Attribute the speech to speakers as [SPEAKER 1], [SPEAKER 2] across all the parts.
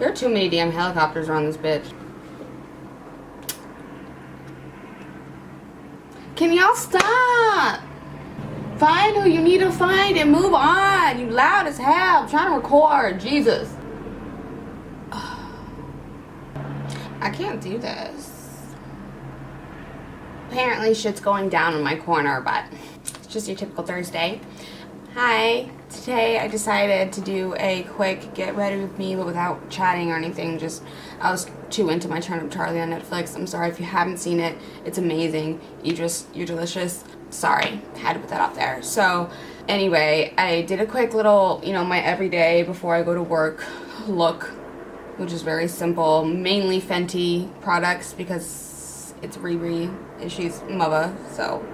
[SPEAKER 1] There are too many damn helicopters around this bitch. Can y'all stop? Find who you need to find and move on. You loud as hell. I'm trying to record. Jesus. I can't do this. Apparently shit's going down in my corner, but it's just your typical Thursday. Hi. Today I decided to do a quick get ready with me, but without chatting or anything. Just, I was too into my Turn Up Charlie on Netflix. I'm sorry if you haven't seen it. It's amazing. You're delicious. Sorry, had to put that out there. So anyway, I did a quick little, you know, my everyday before I go to work look, which is very simple. Mainly Fenty products because it's Riri and she's mother, so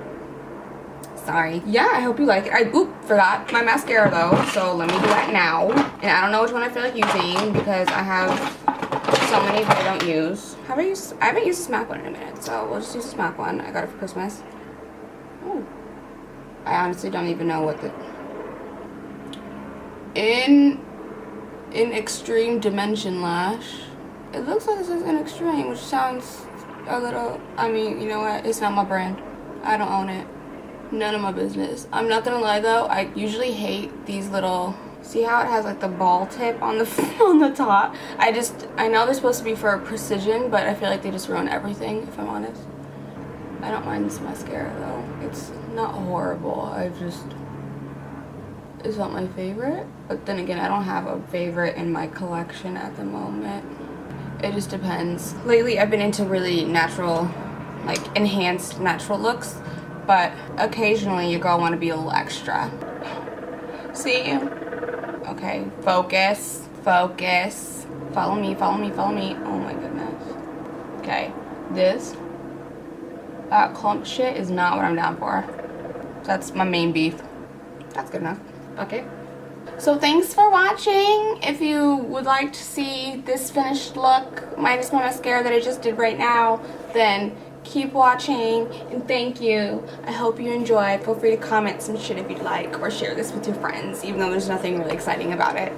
[SPEAKER 1] sorry. Yeah, I hope you like it. I forgot my mascara though, so let me do that now. And I don't know which one I feel like using because I have so many that I don't use. I haven't used a MAC one in a minute, so we'll just use a MAC one. I got it for Christmas. Oh, I honestly don't even know what the in Extreme Dimension Lash. It looks like this is in Extreme, which sounds a little, I mean, you know what? It's not my brand. I don't own it. None of my business. I'm not gonna lie though, I usually hate these little, see how it has like the ball tip on the on the top? I know they're supposed to be for precision, but I feel like they just ruin everything, if I'm honest. I don't mind this mascara though. It's not horrible. It's not my favorite. But then again, I don't have a favorite in my collection at the moment. It just depends. Lately, I've been into really natural, like enhanced natural looks. But occasionally, your girl want to be a little extra. See? Okay, focus. Focus. Follow me, follow me, follow me. Oh my goodness. Okay, that clump shit is not what I'm down for. That's my main beef. That's good enough. Okay. So thanks for watching. If you would like to see this finished look, minus my mascara that I just did right now, then keep watching and thank you. I hope you enjoy. Feel free to comment some shit if you'd like or share this with your friends, even though there's nothing really exciting about it.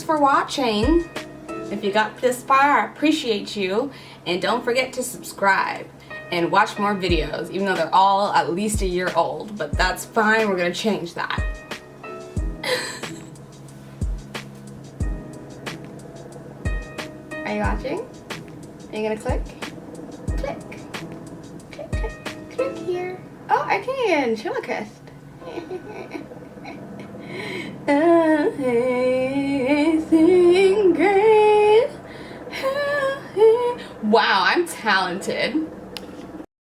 [SPEAKER 1] thanks for watching. If you got this far, I appreciate you. And don't forget to subscribe and watch more videos, even though they're all at least a year old. But that's fine, we're gonna change that. Are you watching? Are you gonna click? Click. Click, click, click here. Oh, I can. Chillicust. Amazing grace. Wow, I'm talented.